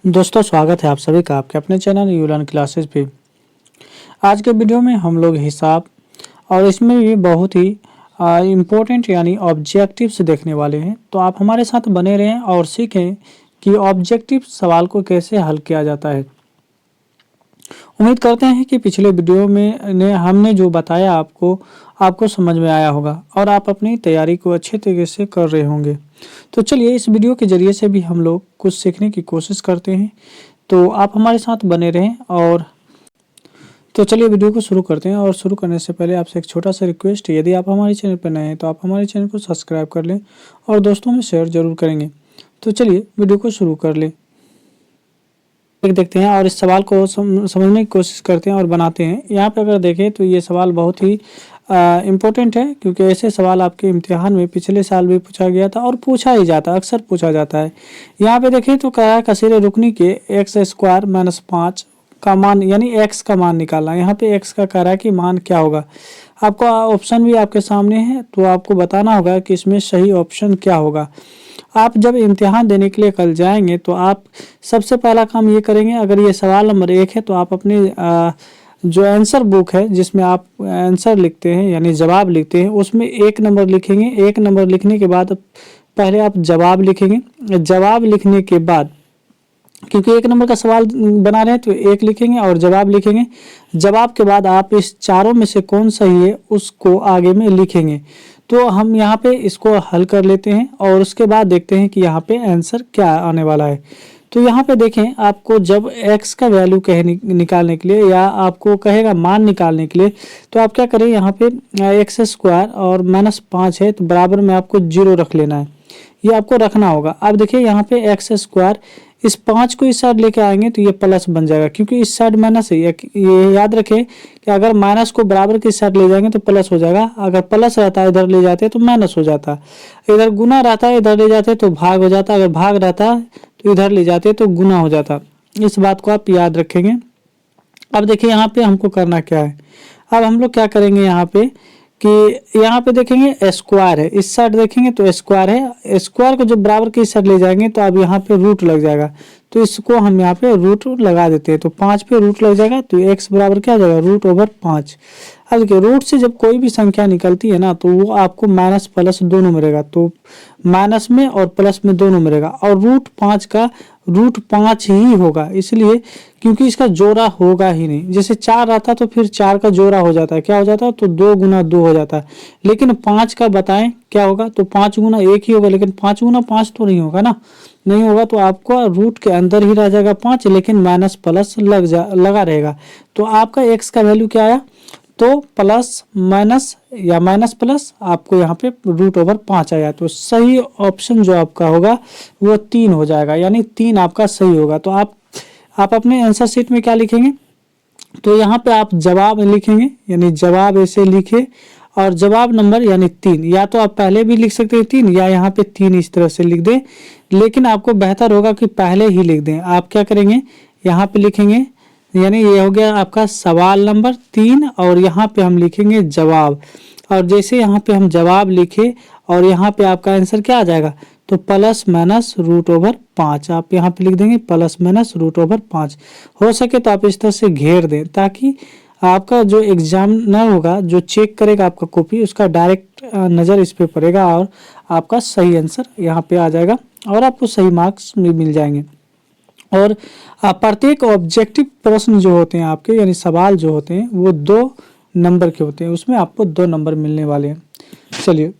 दोस्तों स्वागत है आप सभी का आपके अपने चैनल यूलर्न क्लासेस पे। आज के वीडियो में हम लोग हिसाब और इसमें भी बहुत ही इम्पोर्टेंट यानी ऑब्जेक्टिव्स देखने वाले हैं। तो आप हमारे साथ बने रहें और सीखें कि ऑब्जेक्टिव सवाल को कैसे हल किया जाता है। उम्मीद करते हैं कि पिछले वीडियो में हमने जो बताया आपको समझ में आया होगा और आप अपनी तैयारी को अच्छे तरीके से कर रहे होंगे। तो चलिए इस वीडियो के ज़रिए से भी हम लोग कुछ सीखने की कोशिश करते हैं। तो आप हमारे साथ बने रहें और तो चलिए वीडियो को शुरू करते हैं। और शुरू करने से पहले आपसे एक छोटा सा रिक्वेस्ट है, यदि आप हमारे चैनल पर नए हैं तो आप हमारे चैनल को सब्सक्राइब कर लें और दोस्तों में शेयर जरूर करेंगे। तो चलिए वीडियो को शुरू कर लें, देखते हैं और इस सवाल को समझने की कोशिश करते हैं और बनाते हैं। यहाँ पे अगर देखें तो ये सवाल बहुत ही इम्पोर्टेंट है, क्योंकि ऐसे सवाल आपके इम्तिहान में पिछले साल भी पूछा गया था और पूछा ही जाता, अक्सर पूछा जाता है। यहाँ पे देखें तो कहा है कसीरे रुकनी के x² - 5 का मान यानी x का मान निकालना। यहाँ पे x का कह रहा है कि मान क्या होगा। आपको ऑप्शन भी आपके सामने है, तो आपको बताना होगा कि इसमें सही ऑप्शन क्या होगा। आप जब इम्तिहान देने के लिए कल जाएंगे तो आप सबसे पहला काम ये करेंगे, अगर ये सवाल नंबर 1 है तो आप अपने जो आंसर बुक है जिसमें आप आंसर लिखते हैं यानी जवाब लिखते हैं, उसमें 1 नंबर लिखेंगे। 1 नंबर लिखने के बाद पहले आप जवाब लिखेंगे। जवाब लिखने के बाद, क्योंकि 1 नंबर का सवाल बना रहे हैं तो 1 लिखेंगे और जवाब लिखेंगे। जवाब के बाद आप इस चारों में से कौन सही है उसको आगे में लिखेंगे। तो हम यहाँ पे इसको हल कर लेते हैं और उसके बाद देखते हैं कि यहाँ पे आंसर क्या आने वाला है। तो यहाँ पे देखें, आपको जब x का वैल्यू निकालने के लिए या आपको कहेगा मान निकालने के लिए, तो आप क्या करें, यहाँ पे x² और -5 है तो बराबर में आपको 0 रख लेना है। ये आपको रखना होगा। अब देखिए यहाँ पे x², इस 5 को इस साइड लेके आएंगे तो ये प्लस बन जाएगा, क्योंकि इस साइड माइनस है। ये याद रखें कि अगर माइनस को बराबर की साइड ले जाएंगे तो प्लस हो जाएगा। अगर प्लस रहता है इधर ले जाते हैं तो माइनस हो जाता है। इधर गुना रहता है इधर ले जाते हैं तो भाग हो जाता है। अगर भाग रहता है तो इधर ले जाते हैं तो गुना हो जाता। इस बात को आप याद रखेंगे। अब देखिए यहाँ पे हमको करना क्या है। अब हम लोग क्या करेंगे यहाँ पे कि यहाँ पे देखेंगे स्क्वायर है, इस साइड देखेंगे तो स्क्वायर है। स्क्वायर को जब बराबर की साइड ले जाएंगे तो अब यहाँ पे रूट लग जाएगा, तो इसको हम यहाँ पे रूट लगा देते हैं। तो 5 पे रूट लग जाएगा तो x बराबर क्या हो जाएगा, √5। अब देखिए रूट से जब कोई भी संख्या निकलती है ना तो वो आपको माइनस प्लस दोनों में रहेगा, तो माइनस में और प्लस में दोनों में रहेगा। और √5 का √5 ही होगा, इसलिए क्योंकि इसका जोड़ा होगा ही नहीं। जैसे 4 रहता तो फिर 4 का जोड़ा हो जाता है, क्या हो जाता है, तो 2 × 2 हो जाता है। लेकिन 5 का बताएं क्या होगा, तो 5 × 1 ही होगा, लेकिन 5 × 5 तो नहीं होगा ना, नहीं होगा। तो आपको रूट के अंदर ही रह जाएगा 5, लेकिन माइनस प्लस लगा रहेगा। तो आपका x का वैल्यू क्या आया, तो प्लस माइनस या माइनस प्लस आपको यहाँ पे √5 आया। तो सही ऑप्शन जो आपका होगा वो 3 हो जाएगा, यानी 3 आपका सही होगा। तो आप अपने आंसर शीट में क्या लिखेंगे, तो यहाँ पे आप जवाब लिखेंगे, यानी जवाब ऐसे लिखे और जवाब नंबर यानी 3। या तो आप पहले भी लिख सकते हैं 3, या यहाँ पे 3 इस तरह से लिख दें, लेकिन आपको बेहतर होगा कि पहले ही लिख दें। आप क्या करेंगे, यहाँ पे लिखेंगे, यानी ये हो गया आपका सवाल नंबर 3 और यहाँ पे हम लिखेंगे जवाब। और जैसे यहाँ पे हम जवाब लिखे और यहाँ पे आपका आंसर क्या आ जाएगा, तो प्लस माइनस √5 आप यहाँ पे लिख देंगे, प्लस माइनस √5। हो सके तो आप इस तरह से घेर दें, ताकि आपका जो एग्जामिनर होगा जो चेक करेगा आपका कॉपी, उसका डायरेक्ट नज़र इस पे पड़ेगा और आपका सही आंसर यहाँ पे आ जाएगा और आपको सही मार्क्स मिल जाएंगे। और प्रत्येक ऑब्जेक्टिव प्रश्न जो होते हैं आपके, यानी सवाल जो होते हैं वो 2 नंबर के होते हैं, उसमें आपको 2 नंबर मिलने वाले हैं। चलिए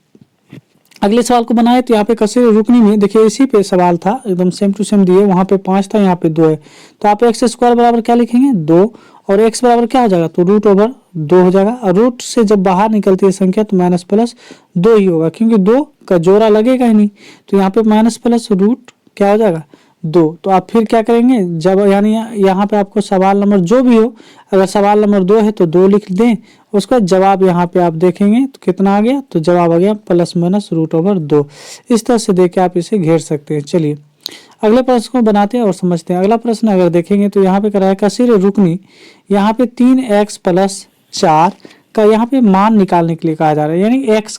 अगले सवाल को बनाए। तो यहाँ पे कसीरे रुकनी में देखिए इसी पे सवाल था, एकदम सेम टू सेम दिए, वहाँ पे 5 था, यहाँ पे 2 है। तो आप x² बराबर क्या लिखेंगे, 2, और x बराबर क्या हो जाएगा, तो √2 हो जाएगा। और रूट से जब बाहर निकलती है संख्या तो माइनस प्लस 2 ही होगा, क्योंकि 2 का जोड़ा लगेगा ही नहीं। तो यहाँ पे माइनस प्लस रूट क्या हो जाएगा, 2। तो आप फिर क्या करेंगे, जब यानी यहाँ पे आपको सवाल नंबर जो भी हो, अगर सवाल नंबर 2 है तो 2 लिख दें, उसका जवाब यहाँ पे आप देखेंगे तो कितना आ गया, तो जवाब आ गया प्लस माइनस √2। इस तरह से देके आप इसे घेर सकते हैं। चलिए अगले प्रश्न को बनाते हैं और समझते हैं। अगला प्रश्न अगर देखेंगे तो यहाँ पे करा है कसीरे रुकनी, यहाँ पे 3x + 4 का यहाँ पे मान निकालने के लिए कहा जा रहा है, यानी x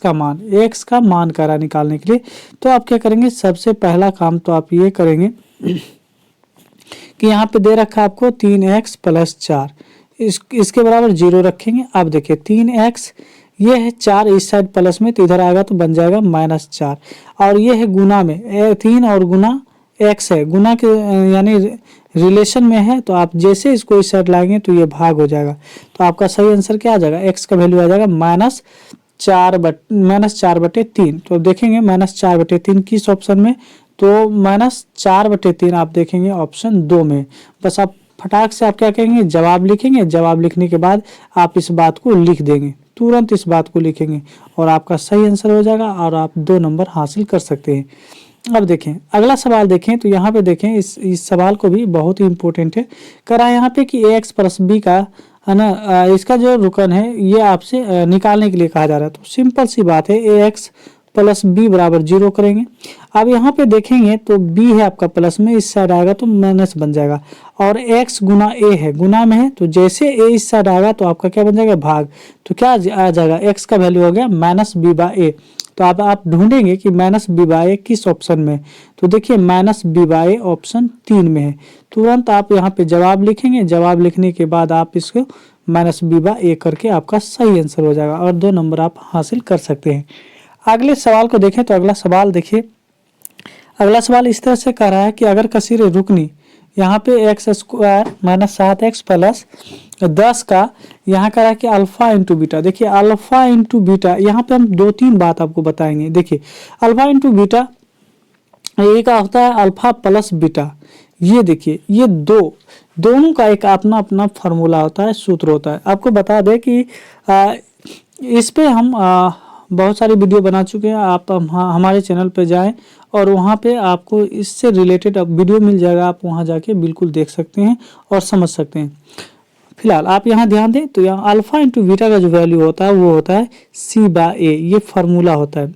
का मान करा निकालने के लिए। तो आप क्या करेंगे, सबसे पहला काम तो आप ये करेंगे कि यहाँ पे दे रखा है आपको 3x + 4, इसके बराबर 0 रखेंगे। अब देखिए 3x ये है 4 इस साइड प्लस में तो इधर आएगा तो बन जाएगा -4, और ये है गुना में 3 और गुना x है, गुना के यानी रिलेशन में है, तो आप जैसे इसको इस साइड लाएंगे तो ये भाग हो जाएगा। तो आपका सही आंसर क्या आ जाएगा, x का वैल्यू आ जाएगा -4/3। तो देखेंगे -4/3 किस ऑप्शन में, तो -4/3 आप देखेंगे ऑप्शन 2 में। बस आप फटाक से आप क्या करेंगे, जवाब लिखेंगे, जवाब लिखने के बाद आप इस बात को लिख देंगे, तुरंत इस बात को लिखेंगे और आपका सही आंसर हो जाएगा और आप 2 नंबर हासिल कर सकते हैं। अब देखें अगला सवाल देखें, तो यहाँ पे देखें इस सवाल को भी बहुत ही इंपॉर्टेंट है। करा यहाँ पे कि ax + b का है ना, इसका जो रुकन है ये आपसे निकालने के लिए कहा जा रहा है। तो सिंपल सी बात है, ax + b = 0 करेंगे। अब यहाँ पे देखेंगे तो b है आपका प्लस में, इस साइड आएगा तो माइनस बन जाएगा, और x गुना a है, गुना में है, तो जैसे a इस साइड आएगा तो आपका क्या बन जाएगा, भाग। तो क्या आ जाएगा, x का वैल्यू हो गया -b/a। तो आप ढूंढेंगे कि -b/a किस ऑप्शन में, तो देखिए -b/a ऑप्शन 3 में है। तुरंत आप यहाँ पे जवाब लिखेंगे, जवाब लिखने के बाद आप इसको -b/a करके आपका सही आंसर हो जाएगा और 2 नंबर आप हासिल कर सकते हैं। अगले सवाल को देखें, तो अगला सवाल देखिए, अगला सवाल इस तरह से कह रहा है कि अगर कसीर रुकनी यहाँ पे x² -7x + 10 का यहाँ कह रहा है कि अल्फा इंटू बीटा। देखिए अल्फा इंटू बीटा, यहाँ पे हम 2-3 बात आपको बताएंगे। देखिए अल्फा इंटू बीटा ये क्या होता है, अल्फा प्लस बीटा। ये देखिए ये दोनों का एक अपना अपना फार्मूला होता है, सूत्र होता है। आपको बता दें कि इस पे हम बहुत सारी वीडियो बना चुके हैं। आप हमारे चैनल पे जाएं और वहाँ पे आपको इससे रिलेटेड वीडियो मिल जाएगा, आप वहाँ जाके बिल्कुल देख सकते हैं और समझ सकते हैं। फिलहाल आप यहाँ ध्यान दें, तो यहाँ अल्फा इंटू बीटा का जो वैल्यू होता है वो होता है c/a, ये फार्मूला होता है।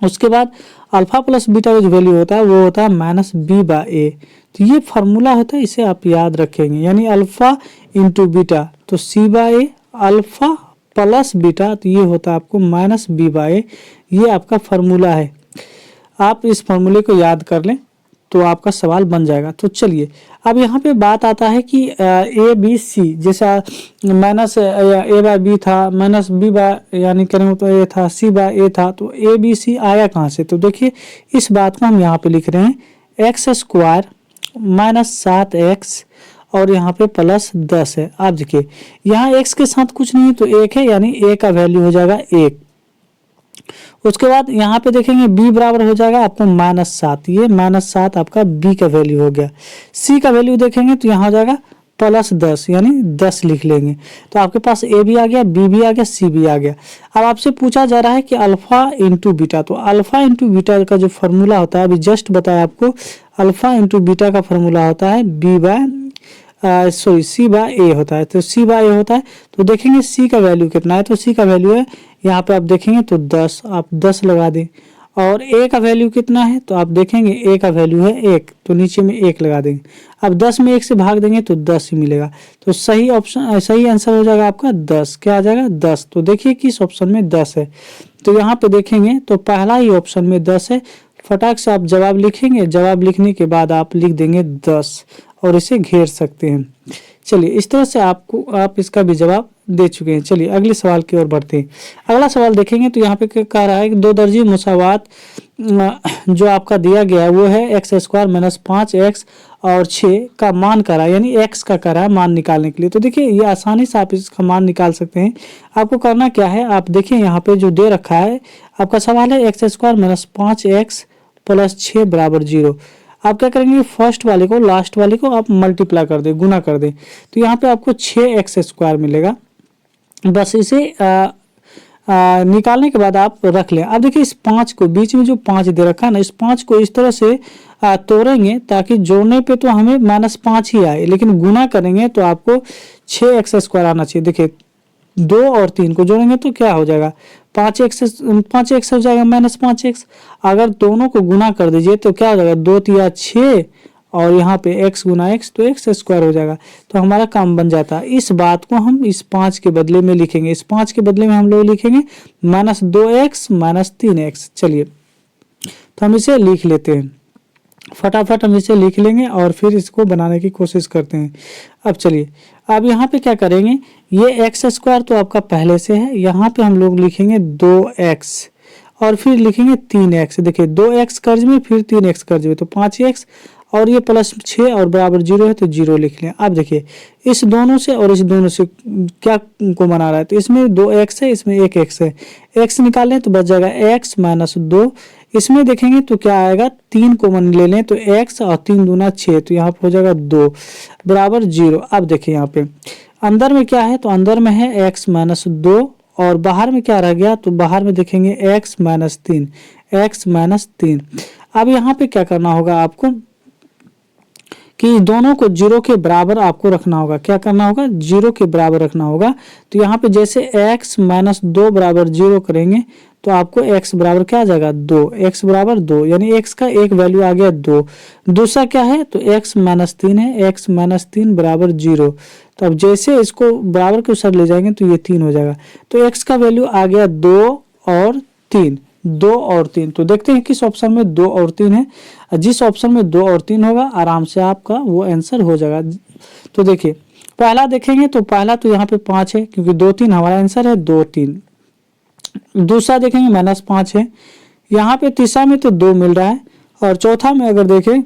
उसके बाद अल्फा प्लस बीटा का जो वैल्यू होता है वो होता है -b/a। तो ये फार्मूला होता है, इसे आप याद रखेंगे, यानी अल्फा इंटू बीटा तो c/a, अल्फा प्लस बीटा तो ये होता है आपको -b/a। ये आपका फार्मूला है, आप इस फार्मूले को याद कर लें तो आपका सवाल बन जाएगा। तो चलिए अब यहाँ पे बात आता है कि ABC, जैसा -a/b था, -b/ यानी करेंगे तो a था, c/a था, तो ABC आया कहाँ से। तो देखिए इस बात को हम यहाँ पे लिख रहे हैं x² -7x और यहाँ पे +10 है। आप देखिए यहाँ x के साथ कुछ नहीं तो 1 है, यानी a का वैल्यू हो जाएगा 1। उसके बाद यहाँ पे देखेंगे b बराबर हो जाएगा आपको -7, ये -7 आपका b का वैल्यू हो गया। c का वैल्यू देखेंगे तो यहाँ हो जाएगा +10, यानी 10 लिख लेंगे। तो आपके पास a भी आ गया, b भी आ गया, c भी आ गया। अब आपसे पूछा जा रहा है कि अल्फा इंटू बीटा, तो अल्फा इंटू बीटा का जो फॉर्मूला होता है, अभी जस्ट बताया आपको, अल्फा इंटू बीटा का फॉर्मूला होता है c/a होता है। तो c/a होता है, तो देखेंगे c का वैल्यू कितना है, तो c का वैल्यू है यहाँ पे आप देखेंगे तो 10, आप 10 लगा दें। और a का वैल्यू कितना है, तो आप देखेंगे a का वैल्यू है 1, तो नीचे में 1 लगा देंगे। अब 10 में 1 से भाग देंगे तो 10 ही मिलेगा। तो सही ऑप्शन, सही आंसर हो जाएगा आपका 10। क्या आ जाएगा, 10। तो देखिए किस ऑप्शन में 10 है, तो यहाँ पे देखेंगे तो पहला ही ऑप्शन में 10 है। फटाक से आप जवाब लिखेंगे, जवाब लिखने के बाद आप लिख देंगे 10 और इसे घेर सकते हैं। चलिए इस तरह से आप इसका भी जवाब दे चुके हैं। चलिए अगले सवाल की ओर बढ़ते हैं। अगला सवाल देखेंगे तो यहाँ पे कह रहा है कि 2 दर्जी मुसावात जो आपका दिया गया है वो है x² -5x और 6 का मान करा, यानी x का करा है मान निकालने के लिए। तो देखिए ये आसानी से आप इसका मान निकाल सकते हैं। आपको करना क्या है, आप देखिए यहाँ पे जो दे रखा है आपका सवाल है x² -5x + 6 = 0। आप क्या करेंगे, फर्स्ट वाले को लास्ट वाले को आप मल्टीप्लाई कर दें, गुना कर दें, तो यहाँ पे आपको 6x² मिलेगा। बस इसे निकालने के बाद आप रख लें। अब देखिए इस 5 को, बीच में जो 5 दे रखा है ना, इस 5 को इस तरह से तोड़ेंगे ताकि जोड़ने पे तो हमें -5 ही आए, लेकिन गुना करेंगे तो आपको 6x² आना चाहिए। देखिए 2 और 3 को जोड़ेंगे तो क्या हो जाएगा, 5x हो जाएगा -5x। अगर दोनों को गुना कर दीजिए तो क्या हो जाएगा, 2 × 6 और यहाँ पे x × x तो x² हो जाएगा। तो हमारा काम बन जाता है। इस बात को हम इस 5 के बदले में लिखेंगे, इस 5 के बदले में हम लोग लिखेंगे -2x -3x। चलिए तो हम इसे लिख लेते हैं। फटाफट हम इसे लिख लेंगे और फिर इसको बनाने की कोशिश करते हैं। अब चलिए, अब यहाँ पे क्या करेंगे, ये एक्स स्क्वायर तो आपका पहले से है, यहाँ पे हम लोग लिखेंगे 2x और फिर लिखेंगे 3x। देखिए 2x कर्ज में फिर 3x कर्ज में तो 5x और ये प्लस 6 और बराबर 0 है तो 0 लिख लें। अब देखिए इस दोनों से और इस दोनों से क्या को बना रहा है, तो इसमें 2x है, इसमें 1x है, x निकाल लें तो बच जाएगा x माइनस 2। इसमें देखेंगे तो क्या आएगा, 3 कॉमन ले लें तो x और 3 दूना 6 तो यहाँ पे हो जाएगा 2 बराबर 0। अब देखिए यहाँ पे अंदर में क्या है, तो अंदर में है x माइनस 2 और बाहर में क्या रह गया, तो बाहर में देखेंगे x माइनस 3, x माइनस 3। अब यहाँ पे क्या करना होगा आपको कि दोनों को 0 के बराबर आपको रखना होगा। क्या करना होगा, 0 के बराबर रखना होगा। तो यहाँ पे जैसे x माइनस 2 बराबर 0 करेंगे तो आपको x बराबर क्या आ जाएगा, 2, x बराबर 2 यानी x का एक वैल्यू आ गया 2। दूसरा क्या है, तो x माइनस 3 है, x माइनस 3 बराबर 0। तो अब जैसे इसको बराबर के साथ ले जाएंगे तो ये 3 हो जाएगा। तो x का वैल्यू आ गया 2 और 3, 2 और 3। तो देखते हैं किस ऑप्शन में 2 और 3 है। जिस ऑप्शन में 2 और 3 होगा आराम से आपका वो आंसर हो जाएगा। तो देखिए पहला देखेंगे तो पहला तो यहाँ पे 5 है क्योंकि 2 3 हमारा आंसर है, 2 3। दूसरा देखेंगे माइनस 5 है, यहाँ पे तीसरा में तो 2 मिल रहा है और चौथा में अगर देखें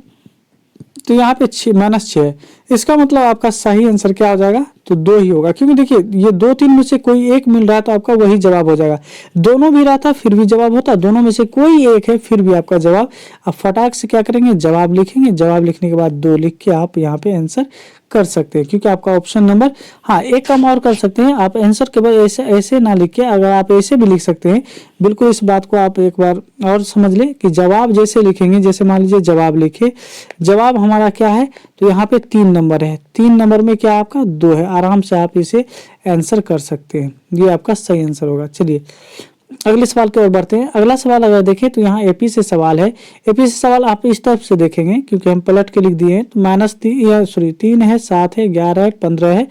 तो यहाँ पे माइनस 6 है। इसका मतलब आपका सही आंसर क्या हो जाएगा, तो 2 ही होगा क्योंकि देखिए ये 2 3 में से कोई एक मिल रहा है तो आपका वही जवाब हो जाएगा। दोनों भी रहता फिर भी जवाब होता, दोनों में से कोई एक है फिर भी आपका जवाब। अब फटाक से क्या करेंगे, जवाब लिखेंगे, जवाब लिखने के बाद 2 लिख के आप यहाँ पे आंसर कर सकते हैं क्योंकि आपका ऑप्शन नंबर, हाँ एक काम और कर सकते हैं आप, आंसर केवल ऐसे ऐसे ना लिख के अगर आप ऐसे भी लिख सकते हैं। बिल्कुल इस बात को आप एक बार और समझ लें कि जवाब जैसे लिखेंगे, जैसे मान लीजिए जवाब लिखे, जवाब हमारा क्या है, तो यहाँ पे 3 नंबर है, 3 नंबर में क्या आपका 2 है, आराम से आप इसे आंसर कर सकते हैं, ये आपका सही आंसर होगा। चलिए अगले सवाल की ओर बढ़ते हैं। अगला सवाल अगर देखें तो यहाँ एपी से सवाल है। एपी से सवाल आप इस तरफ से देखेंगे क्योंकि हम पलट के लिख दिए हैं। तो -3 है, 7 है, 11 है, 15 है,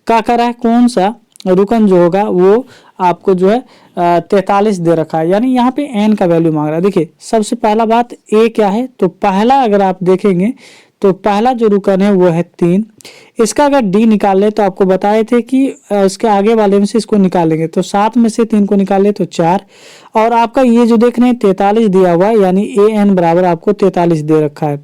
क्या कर रहा है, कौन सा रुकन जो होगा वो आपको जो है 43 दे रखा है, यानी यहाँ पे n का वैल्यू मांग रहा है। देखिए सबसे पहला बात a क्या है, तो पहला अगर आप देखेंगे तो पहला जो रुकन है वो है 3। इसका अगर d निकाल ले तो आपको बताए थे कि इसके आगे वाले में से इसको निकालेंगे तो 7 में से 3 को निकाल ले तो 4। और आपका ये जो देख रहे हैं 43 दिया हुआ है, यानी an बराबर आपको 43 दे रखा है।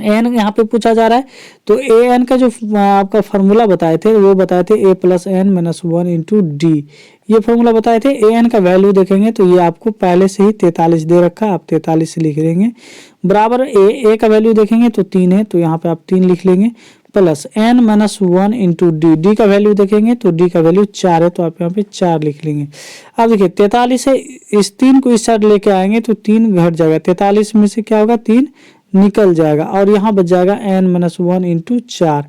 एन यहाँ पे पूछा जा रहा है तो ए एन का जो आपका फार्मूला बताए थे वो बताए थे a plus n minus 1 into d, ये फार्मूला बताए थे। ए एन का वैल्यू देखेंगे तो ये आपको पहले से ही 43 दे रखा है, आप 43 लिख देंगे, बराबर ए का वैल्यू देखेंगे तो 3 है तो यहाँ पे आप 3 लिख लेंगे, plus n minus 1 into d, d का वैल्यू देखेंगे तो डी का वैल्यू 4 है तो आप यहाँ पे 4 लिख लेंगे। अब देखिए 43 है, इस 3 को इस साइड लेके आएंगे तो 3 घट जाएगा, 43 में से क्या होगा 3 निकल जाएगा और यहाँ बच जाएगा n माइनस 1 इंटू 4।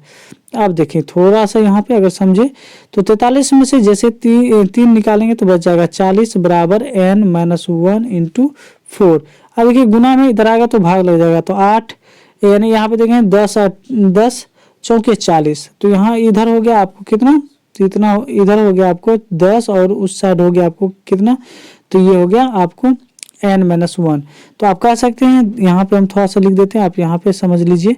अब देखिए थोड़ा सा यहाँ पे अगर समझे तो 43 में से जैसे 3 निकालेंगे तो बच जाएगा 40 बराबर n माइनस 1 इंटू 4। अब देखिए गुना में इधर आएगा तो भाग लग जाएगा तो 8, यानी यहाँ पे देखेंगे 10 चौके 40, तो यहाँ इधर हो गया आपको कितना, तो इतना इधर हो गया आपको 10 और उस साइड हो गया आपको कितना, तो ये हो गया आपको n माइनस 1। तो आप कह सकते हैं, यहाँ पे हम थोड़ा सा लिख देते हैं, आप यहाँ पे समझ लीजिए,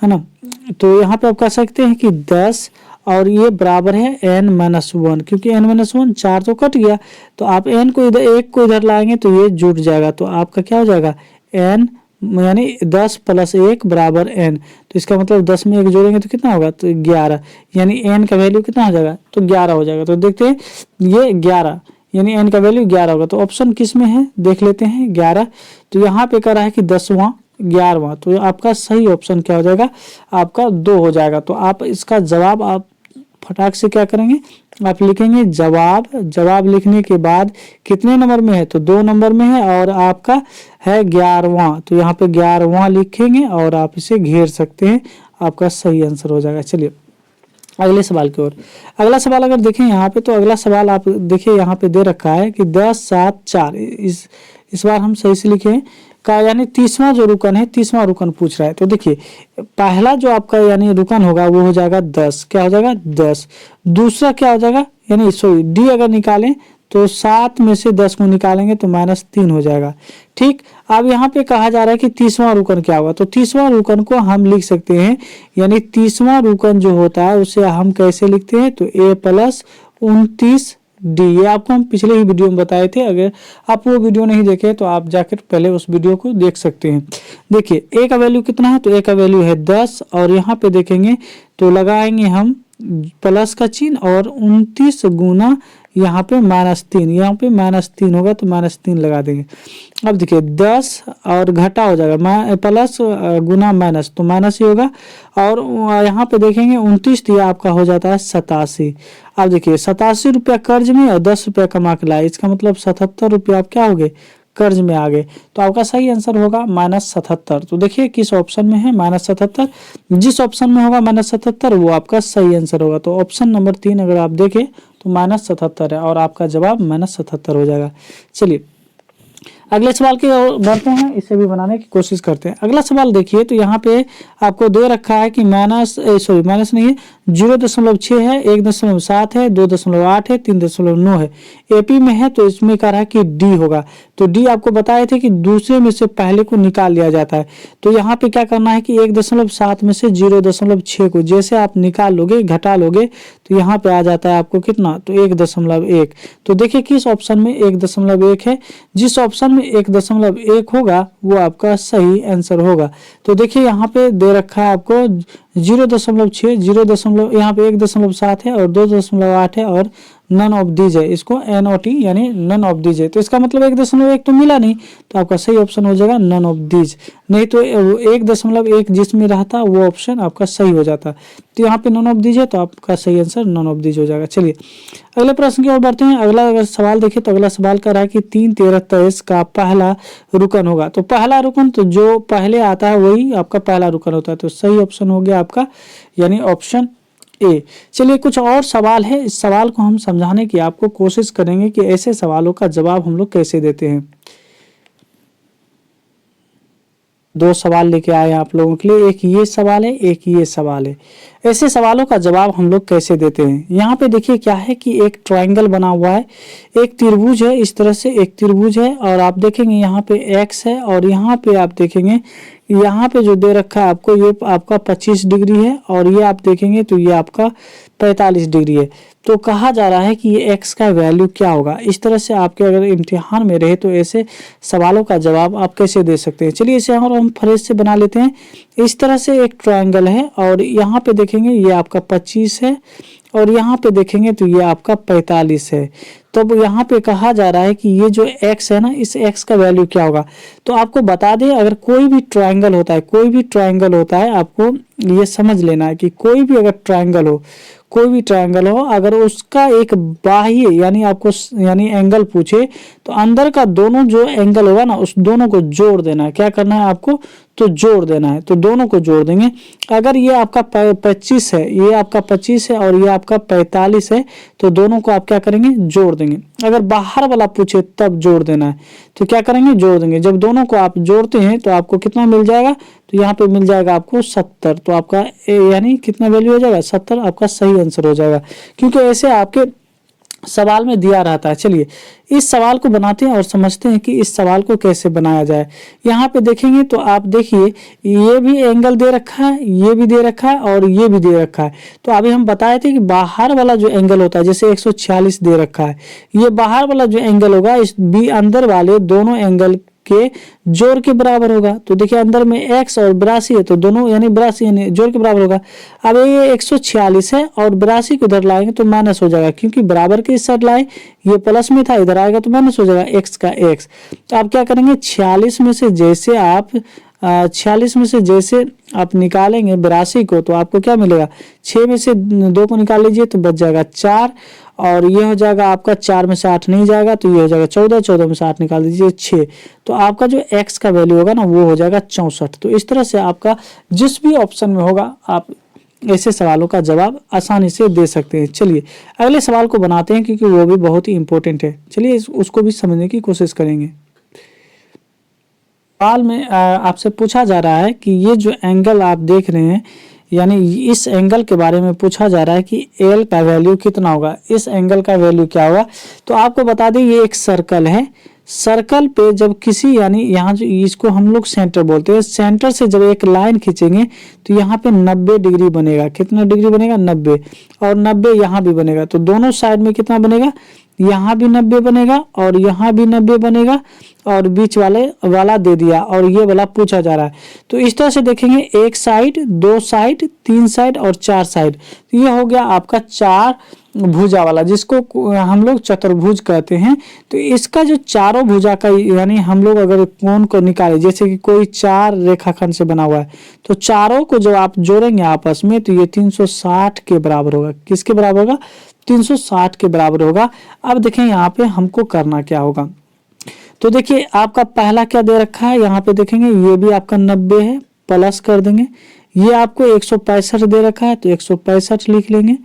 है ना। तो यहाँ पे आप कह सकते हैं कि 10 और ये बराबर है n माइनस 1, क्योंकि n माइनस 1 4 तो कट गया, तो आप n को इधर, एक को इधर लाएंगे तो ये जुड़ जाएगा, तो आपका क्या हो जाएगा n यानी 10 प्लस 1 बराबर n। तो इसका मतलब 10 में 1 जोड़ेंगे तो कितना होगा, तो 11, यानी n का वैल्यू कितना हो जाएगा, तो 11 हो जाएगा। तो देखते हैं ये 11 यानी n का वैल्यू 11 होगा, तो ऑप्शन किस में है देख लेते हैं 11। तो यहाँ पे कह रहा है कि 10वां 11वां, तो आपका सही ऑप्शन क्या हो जाएगा, आपका 2 हो जाएगा। तो आप इसका जवाब आप फटाक से क्या करेंगे, आप लिखेंगे जवाब, जवाब लिखने के बाद कितने नंबर में है, तो 2 नंबर में है और आपका है 11वां, तो यहाँ पे 11वां लिखेंगे और आप इसे घेर सकते हैं, आपका सही आंसर हो जाएगा। चलिए अगले सवाल की ओर। अगला सवाल अगर देखें यहाँ पे, तो अगला सवाल आप देखिए यहाँ पे दे रखा है कि 10 7 4, इस बार हम सही से लिखे का, यानी 30वां जो रुकन है 30वां रुकन पूछ रहा है। तो देखिए पहला जो आपका यानी रुकन होगा वो हो जाएगा 10, क्या हो जाएगा 10। दूसरा क्या हो जाएगा, यानी सॉरी डी अगर निकालें तो 7 में से 10 को निकालेंगे तो -3 हो जाएगा। ठीक, अब यहाँ पे कहा जा रहा है कि 30वां रुकन क्या होगा, तो 30वां रुकन को हम लिख सकते हैं, यानी 30वां रुकन जो होता है उसे हम कैसे लिखते हैं, तो a + 29d। ये आपको हम पिछले ही वीडियो में बताए थे, अगर आप वो वीडियो नहीं देखे तो आप जाकर पहले उस वीडियो को देख सकते हैं। देखिए a का वैल्यू कितना है, तो a का वैल्यू है 10, और यहाँ पे देखेंगे तो लगाएंगे हम प्लस का चिन्ह और 29 गुना यहाँ पे -3, यहाँ पे -3 होगा तो -3 लगा देंगे। अब देखिए 10 और घटा हो जाएगा, प्लस गुना माइनस तो माइनस ही होगा, और यहाँ पे देखेंगे 29 तो आपका हो जाता है 87। अब देखिए 87 रुपया कर्ज में और 10 रुपया कमा के लाए, इसका मतलब 77 रुपया आप क्या हो गए, कर्ज में आ गए। तो आपका सही आंसर होगा -77। तो देखिए किस ऑप्शन में है -77, जिस ऑप्शन में होगा -77 वो आपका सही आंसर होगा। तो ऑप्शन नंबर 3 अगर आप देखें तो -77 है और आपका जवाब -77 हो जाएगा। चलिए अगले सवाल की ओर बढ़ते हैं, इसे भी बनाने की कोशिश करते हैं। अगला सवाल देखिए, तो यहाँ पे आपको दे रखा है कि माइनस नहीं है, 0.6 है, 1.7 है, 2.8 है, 3.9 है, एपी में है, तो इसमें कह रहा है कि डी होगा। तो डी आपको बताए थे कि दूसरे में से पहले को निकाल लिया जाता है। तो यहाँ पे क्या करना है कि 1.7 में से 0.6 को जैसे आप निकाल लोगे, घटा लोगे, तो यहाँ पे आ जाता है आपको कितना, तो 1.1। तो देखिए किस ऑप्शन में 1.1 है, जिस ऑप्शन में 1.1 होगा वो आपका सही आंसर होगा। तो देखिए यहाँ पे दे रखा है आपको 0.6, यहाँ पे 1.7 है और 2.8 है और नन ऑफ दीज है, इसको NOT यानी नन ऑफ दीज है। तो इसका मतलब 1.1 तो मिला नहीं, तो आपका सही ऑप्शन हो जाएगा नन ऑफ दीज, नहीं तो 1.1 जिसमें रहता वो ऑप्शन आपका सही हो जाता। तो यहाँ पे नन ऑफ दीज है तो आपका सही आंसर नन ऑफ दीज हो जाएगा। चलिए अगले प्रश्न की ओर बढ़ते हैं। अगला अगर सवाल देखिए तो अगला सवाल कर रहा है कि 3, 13, 23 का पहला रुकन होगा। तो पहला रुकन तो जो पहले आता है वही आपका पहला रुकन होता है, तो सही ऑप्शन हो गया आपका यानी ऑप्शन ए। चलिए कुछ और सवाल है, इस सवाल को हम समझाने की आपको कोशिश करेंगे कि ऐसे सवालों का जवाब हम लोग कैसे देते हैं। 2 सवाल लेके आए हैं आप लोगों के लिए, एक ये सवाल है, एक ये सवाल है। ऐसे सवालों का जवाब हम लोग कैसे देते हैं। यहाँ पे देखिए क्या है कि एक ट्रायंगल बना हुआ है, एक त्रिभुज है, इस तरह से एक त्रिभुज है, और आप देखेंगे यहाँ पे x है, और यहाँ पे आप देखेंगे यहाँ पे जो दे रखा है आपको ये आपका 25 डिग्री है, और ये आप देखेंगे तो ये आपका 45 डिग्री है। तो कहा जा रहा है कि ये x का वैल्यू क्या होगा। इस तरह से आपके अगर इम्तिहान में रहे तो ऐसे सवालों का जवाब आप कैसे दे सकते हैं। चलिए इसे हम फ्रेश से बना लेते हैं। इस तरह से एक ट्रायंगल है, और यहाँ पे देखेंगे ये आपका 25 है, और यहाँ पे देखेंगे तो ये आपका 45 है। तो यहाँ पे कहा जा रहा है कि ये जो x है ना, इस x का वैल्यू क्या होगा। तो आपको बता दें, अगर कोई भी ट्रायंगल होता है, कोई भी ट्रायंगल होता है, आपको ये समझ लेना है कि कोई भी अगर ट्रायंगल हो, कोई भी ट्रायंगल हो, अगर उसका एक बाह्य यानी आपको यानी एंगल पूछे, तो अंदर का दोनों जो एंगल होगा ना, उस दोनों को जोड़ देना है। क्या करना है आपको, तो जोड़ देना है। तो दोनों को जोड़ देंगे। अगर ये आपका 25 है, ये आपका 25 है, और ये आपका 45 है, तो दोनों को आप क्या करेंगे, जोड़ देंगे। अगर बाहर वाला पूछे तब जोड़ देना है, तो क्या करेंगे, जोड़ देंगे। जब दोनों को आप जोड़ते हैं तो आपको कितना मिल जाएगा, तो यहाँ पे मिल जाएगा आपको 70। तो आपका यानी कितना वैल्यू हो जाएगा, 70 आपका सही आंसर हो जाएगा, क्योंकि ऐसे आपके सवाल में दिया रहता है। चलिए इस सवाल को बनाते हैं और समझते हैं कि इस सवाल को कैसे बनाया जाए। यहाँ पे देखेंगे तो आप देखिए ये भी एंगल दे रखा है, ये भी दे रखा है, और ये भी दे रखा है। तो अभी हम बताए थे कि बाहर वाला जो एंगल होता है, जैसे 146 दे रखा है, ये बाहर वाला जो एंगल होगा इस बी अंदर वाले दोनों एंगल के जोड़ के बराबर होगा। तो देखिए अंदर में x और 82 है, तो दोनों यानी 82 यानी जोड़ के बराबर होगा। अब ये 146 है और 82 को इधर लाएंगे तो माइनस हो जाएगा, क्योंकि बराबर के इस साइड लाए, ये प्लस में था, इधर आएगा तो माइनस हो जाएगा x का x। तो आप क्या करेंगे, 46 में से जैसे आप निकालेंगे 82 को, तो आपको क्या मिलेगा, 6 में से 2 को निकाल लीजिए तो बच जाएगा 4, और ये हो जाएगा आपका 4 में से 8 नहीं जाएगा तो ये हो जाएगा 14, 14 में से 8 निकाल दीजिए 6। तो आपका जो x का वैल्यू होगा ना वो हो जाएगा 64। तो इस तरह से आपका जिस भी ऑप्शन में होगा आप ऐसे सवालों का जवाब आसानी से दे सकते हैं। चलिए अगले सवाल को बनाते हैं, क्योंकि वो भी बहुत ही इंपॉर्टेंट है। चलिए उसको भी समझने की कोशिश करेंगे। सवाल में आपसे पूछा जा रहा है कि ये जो एंगल आप देख रहे हैं, यानी इस एंगल के बारे में पूछा जा रहा है कि एल का वैल्यू कितना होगा, इस एंगल का वैल्यू क्या होगा। तो आपको बता दें ये एक सर्कल है, सर्कल पे जब किसी यानी यहाँ जो इसको हम लोग सेंटर बोलते हैं, सेंटर से जब एक लाइन खींचेंगे तो यहाँ पे 90 डिग्री बनेगा। कितना डिग्री बनेगा? 90। और 90 यहाँ भी बनेगा, तो दोनों साइड में कितना बनेगा? यहाँ भी 90 बनेगा और यहाँ भी 90 बनेगा, और बीच वाला दे दिया, और ये वाला पूछा जा रहा है। तो इस तरह से देखेंगे, एक साइड, दो साइड, तीन साइड और चार साइड। तो ये हो गया आपका चार भुजा वाला, जिसको हम लोग चतुर्भुज कहते हैं। तो इसका जो चारों भुजा का यानी हम लोग अगर कोण को निकाले, जैसे कि कोई चार रेखाखंड से बना हुआ है, तो चारों को जब आप जोड़ेंगे आपस में तो ये 360 के बराबर होगा। किसके बराबर होगा? 360 के बराबर होगा। अब देखें यहाँ पे हमको करना क्या होगा। तो देखिए आपका पहला क्या दे रखा है, यहाँ पे देखेंगे ये भी आपका 90 है, प्लस कर देंगे। ये आपको 165 दे रखा है तो 165 लिख लेंगे।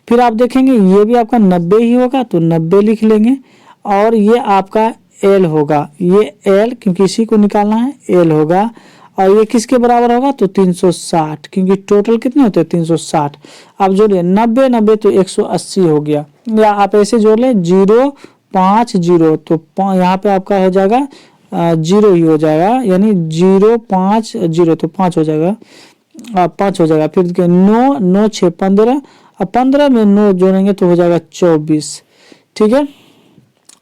फिर आप देखेंगे ये भी आपका 90 ही होगा तो 90 लिख लेंगे। और ये आपका एल होगा, ये एल क्योंकि इसी को निकालना है, एल होगा। और ये किसके बराबर होगा? तो 360, क्योंकि टोटल कितने होते हैं? 360। आप जोड़िए 90 90 तो 180 हो गया। या आप ऐसे जोड़ ले 0 5 0, तो यहाँ पे आपका हो जाएगा 0 ही हो जाएगा, यानी 0 5 0 तो 5 हो जाएगा, 5 हो जाएगा। फिर 9 9 6 15, अब 15 में 9 जोड़ेंगे तो हो जाएगा 24। ठीक है,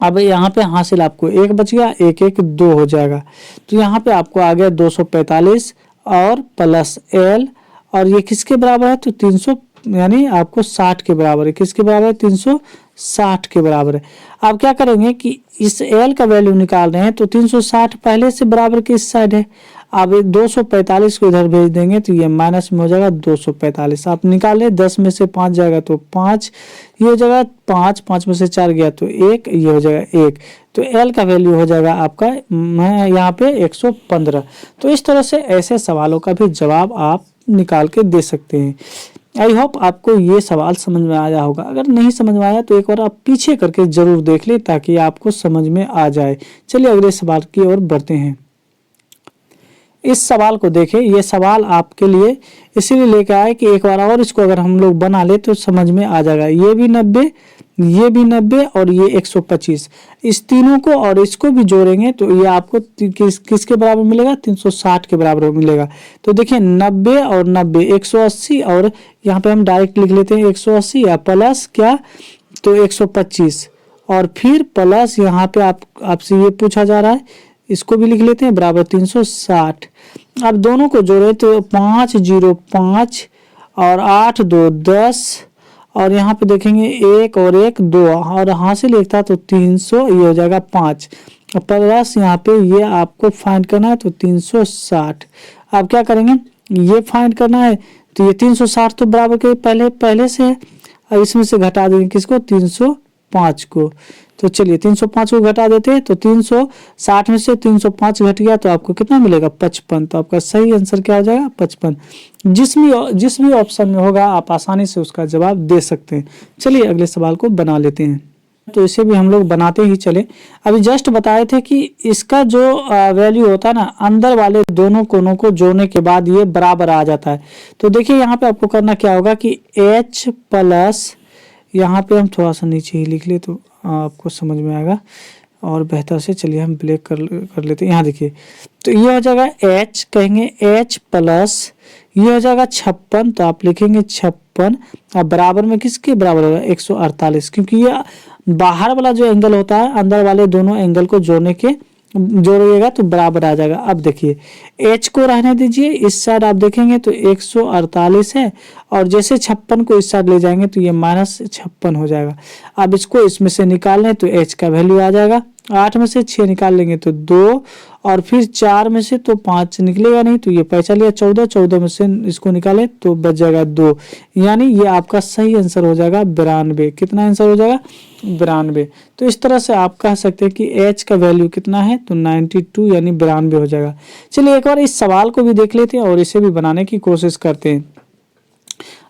अब यहाँ पे हासिल आपको एक बच गया, एक एक 2 हो जाएगा। तो यहाँ पे आपको आ गया 245 और प्लस एल, और ये किसके बराबर है? तो 300, यानी आपको 60 के बराबर है। किसके बराबर है? 360 के बराबर है। आप क्या करेंगे कि इस एल का वैल्यू निकाल रहे हैं तो 360 पहले से बराबर किस साइड है? आप 245 को इधर भेज देंगे तो ये माइनस में हो जाएगा 245। आप निकाले 10 में से 5 जाएगा तो 5, ये हो जाएगा 5, 5 में से 4 गया तो 1, ये हो जाएगा 1। तो एल का वैल्यू हो जाएगा आपका यहाँ पे 115। तो इस तरह से ऐसे सवालों का भी जवाब आप निकाल के दे सकते हैं। आई होप आपको ये सवाल समझ में आया होगा। अगर नहीं समझ में आया तो एक बार आप पीछे करके जरूर देख ले ताकि आपको समझ में आ जाए। चलिए अगले सवाल की ओर बढ़ते हैं। इस सवाल को देखें, ये सवाल आपके लिए इसीलिए लेकर आए कि एक बार और इसको अगर हम लोग बना ले तो समझ में आ जाएगा। ये भी 90, ये भी 90 और ये 125, इस तीनों को और इसको भी जोड़ेंगे तो ये आपको किसके बराबर मिलेगा? 360 के बराबर मिलेगा। तो देखिए 90 और 90 180, और यहाँ पे हम डायरेक्ट लिख लेते हैं 180 या प्लस क्या तो 125, और फिर प्लस यहाँ पे आपसे ये पूछा जा रहा है, इसको भी लिख लेते हैं बराबर 360। अब दोनों को जोड़े तो 5 0 5 और 8 2 10, और यहाँ पे देखेंगे 1 और 1 2, और हासिल एक था तो 300, ये हो जाएगा 5 प्लस यहाँ पे ये आपको फाइंड करना है तो 360। आप क्या करेंगे? ये फाइंड करना है तो ये 360 तो बराबर के पहले से है, अब इसमें से घटा देंगे किसको? 305 को। तो चलिए 305 को घटा देते हैं तो 360 में से 305 घट गया तो आपको कितना मिलेगा? 55। तो आपका सही आंसर क्या हो जाएगा? 55। जिस भी ऑप्शन में होगा आप आसानी से उसका जवाब दे सकते हैं। चलिए अगले सवाल को बना लेते हैं। तो इसे भी हम लोग बनाते ही चले। अभी जस्ट बताए थे कि इसका जो वैल्यू होता है ना, अंदर वाले दोनों कोनों को जोड़ने के बाद ये बराबर आ जाता है। तो देखिए यहाँ पे आपको करना क्या होगा कि H प्लस, यहाँ पे हम थोड़ा सा नीचे ही लिख ले तो आपको समझ में आएगा और बेहतर से। चलिए हम ब्लैक कर लेते हैं। यहाँ देखिए तो ये हो जाएगा H, कहेंगे H प्लस, ये हो जाएगा 56, तो आप लिखेंगे 56। अब बराबर में किसके बराबर होगा? 148, क्योंकि ये बाहर वाला जो एंगल होता है अंदर वाले दोनों एंगल को जोड़िएगा तो बराबर आ जाएगा। अब देखिए H को रहने दीजिए, इस साइड आप देखेंगे तो 148 है, और जैसे 56 को इस साइड ले जाएंगे तो ये -56 हो जाएगा। अब इसको इसमें से निकाल लें तो H का वैल्यू आ जाएगा, 8 में से 6 निकाल लेंगे तो 2, और फिर 4 में से तो 5 निकलेगा नहीं तो ये पैसा लिया 14, 14 में से इसको निकाले तो बच जाएगा 2, यानी ये आपका सही आंसर हो जाएगा 92। कितना आंसर हो जाएगा? 92। तो इस तरह से आप कह सकते हैं कि H का वैल्यू कितना है तो 92 यानी 92 हो जाएगा। चलिए एक बार इस सवाल को भी देख लेते हैं और इसे भी बनाने की कोशिश करते हैं।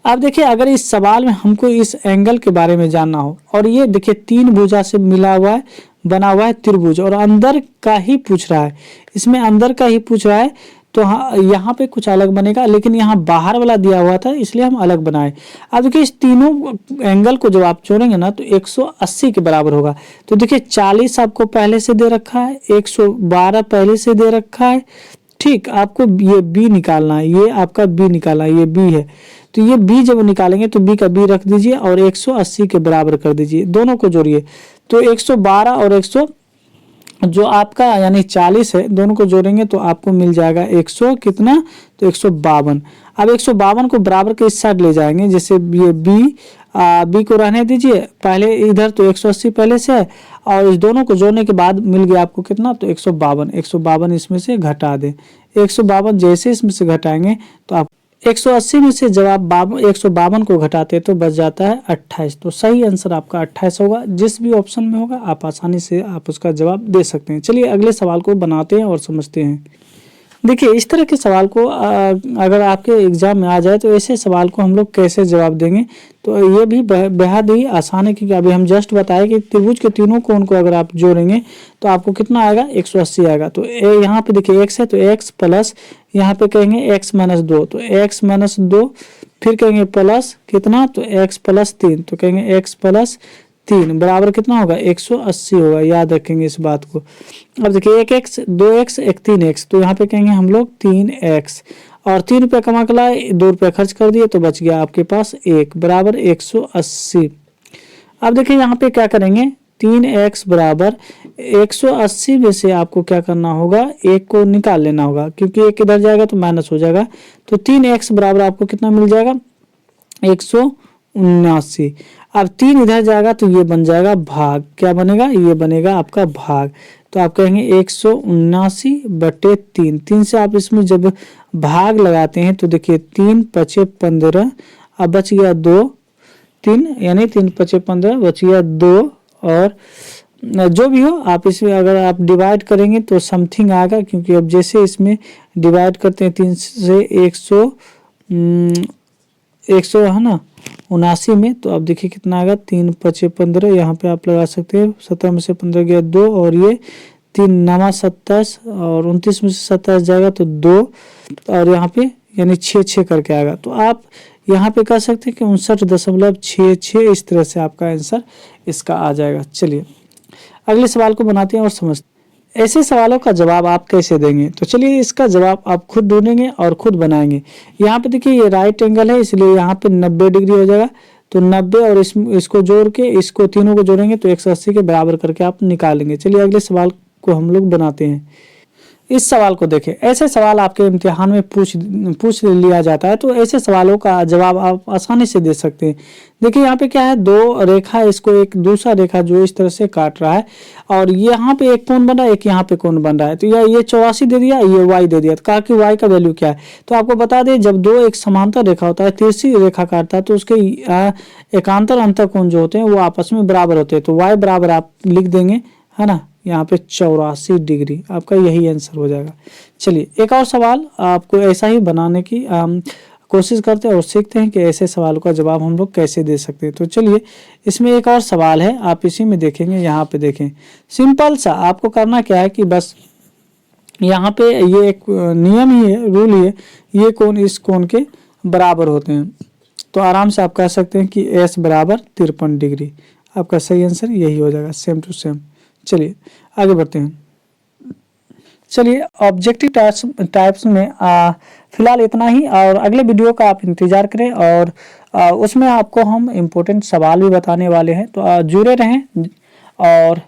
अब देखिए अगर इस सवाल में हमको इस एंगल के बारे में जानना हो, और ये देखिए 3 भुजा से मिला हुआ है, बना हुआ है त्रिभुज, और अंदर का ही पूछ रहा है, इसमें अंदर का ही पूछ रहा है, तो हाँ यहाँ पे कुछ अलग बनेगा, लेकिन यहाँ बाहर वाला दिया हुआ था इसलिए हम अलग बनाए। अब देखिए इस तीनों एंगल को जब आप जोड़ेंगे ना तो 180 के बराबर होगा। तो देखिए 40 आपको पहले से दे रखा है, 112 पहले से दे रखा है, ठीक। आपको ये बी निकालना है, ये आपका बी निकालना है, ये बी है। तो ये बी जब निकालेंगे तो बी का बी रख दीजिए और 180 के बराबर कर दीजिए, दोनों को जोड़िए। तो 112 और 100 जो आपका यानी 40 है, दोनों को जोड़ेंगे तो आपको मिल जाएगा 100 कितना, तो 152। अब 152 को बराबर के इस साइड ले जाएंगे, जैसे ये बी को रहने दीजिए पहले इधर, तो 180 पहले से है और इस दोनों को जोड़ने के बाद मिल गया आपको कितना, तो 152 इसमें से घटा दें। 152 जैसे इसमें से घटाएंगे तो आप 180 में से जब आप 152 को घटाते हैं तो बच जाता है 28। तो सही आंसर आपका 28 होगा। जिस भी ऑप्शन में होगा आप आसानी से आप उसका जवाब दे सकते हैं। चलिए अगले सवाल को बनाते हैं और समझते हैं। देखिए इस तरह के सवाल को अगर आपके एग्जाम में आ जाए तो ऐसे सवाल को हम लोग कैसे जवाब देंगे, तो ये भी बेहद ही आसान है, क्योंकि अभी हम जस्ट बताए कि त्रिभुज के तीनों कोण को अगर आप जोड़ेंगे तो आपको कितना आएगा, 180 आएगा। तो यहाँ पे देखिए x है तो x प्लस यहाँ पे कहेंगे x माइनस 2, तो x माइनस 2 फिर कहेंगे प्लस कितना, तो x प्लस 3, तो कहेंगे x प्लस 3 बराबर कितना होगा, 180 होगा। याद रखेंगे इस बात को। अब देखिए एक x 2x एक 3x, तो यहाँ पे कहेंगे हम लोग 3x और 3 रुपये कमा के लाए, 2 रुपये खर्च कर दिए तो बच गया आपके पास 1 बराबर 180। अब देखिए यहाँ पे क्या करेंगे, 3x बराबर 180 में से आपको क्या करना होगा, 1 को निकाल लेना होगा, क्योंकि 1 इधर जाएगा तो माइनस हो जाएगा। तो 3x बराबर आपको कितना मिल जाएगा, 179। अब 3 इधर जाएगा तो ये बन जाएगा भाग, क्या बनेगा, ये बनेगा आपका भाग। तो आप कहेंगे 179/3। 3 से आप इसमें जब भाग लगाते हैं तो देखिए 3 पचे 15, अब बच गया 2, 3 यानी 3 पचे 15 बच गया 2, और जो भी हो आप इसमें अगर आप डिवाइड करेंगे तो समथिंग आएगा, क्योंकि अब जैसे इसमें डिवाइड करते हैं 3 से 100 है ना 79 में, तो अब देखिए कितना आएगा, 3 पचे 15, यहाँ पे आप लगा सकते हैं 17 में से 15 गया 2, और ये 3 नवा 27 और 29 में से 27 जाएगा तो 2, और यहाँ पे यानी 6 करके आएगा। तो आप यहाँ पे कह सकते हैं कि 59.66, इस तरह से आपका आंसर इसका आ जाएगा। चलिए अगले सवाल को बनाते हैं और समझते हैं। ऐसे सवालों का जवाब आप कैसे देंगे, तो चलिए इसका जवाब आप खुद ढूंढेंगे और खुद बनाएंगे। यहाँ पे देखिए ये राइट एंगल है, इसलिए यहाँ पे 90 डिग्री हो जाएगा। तो 90 और इसको जोड़ के इसको तीनों को जोड़ेंगे तो 180 के बराबर करके आप निकालेंगे। चलिए अगले सवाल को हम लोग बनाते हैं। इस सवाल को देखें, ऐसे सवाल आपके इम्तिहान में पूछ लिया जाता है, तो ऐसे सवालों का जवाब आप आसानी से दे सकते हैं। देखिए यहाँ पे क्या है, 2 रेखा, इसको एक दूसरा रेखा जो इस तरह से काट रहा है, और यहाँ पे एक कोण बन रहा है, एक यहाँ पे कोण बन रहा है। तो ये 84 दे दिया, ये y दे दिया। तो कहा कि y का वैल्यू क्या है, तो आपको बता दें जब 2 एक समांतर रेखा होता है, तिरछी रेखा काटता है, तो उसके एकांतर अंतर कोण जो होते हैं वो आपस में बराबर होते हैं। तो y बराबर आप लिख देंगे, है ना, यहाँ पे 84 डिग्री, आपका यही आंसर हो जाएगा। चलिए एक और सवाल आपको ऐसा ही बनाने की कोशिश करते हैं और सीखते हैं कि ऐसे सवालों का जवाब हम लोग कैसे दे सकते हैं। तो चलिए इसमें एक और सवाल है, आप इसी में देखेंगे, यहाँ पे देखें, सिंपल सा आपको करना क्या है कि बस यहाँ पे ये एक नियम ही है, रूल ही है, ये कोण इस कोण के बराबर होते हैं। तो आराम से आप कह सकते हैं कि S बराबर 53 डिग्री, आपका सही आंसर यही हो जाएगा, सेम टू सेम। चलिए आगे बढ़ते हैं। चलिए ऑब्जेक्टिव टाइप्स में फिलहाल इतना ही, और अगले वीडियो का आप इंतज़ार करें, और उसमें आपको हम इम्पोर्टेंट सवाल भी बताने वाले हैं। तो जुड़े रहें, और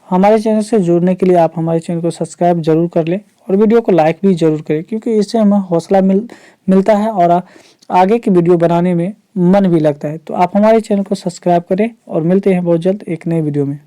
हमारे चैनल से जुड़ने के लिए आप हमारे चैनल को सब्सक्राइब जरूर कर लें और वीडियो को लाइक भी जरूर करें, क्योंकि इससे हमें हौसला मिलता है और आगे की वीडियो बनाने में मन भी लगता है। तो आप हमारे चैनल को सब्सक्राइब करें और मिलते हैं बहुत जल्द एक नए वीडियो में।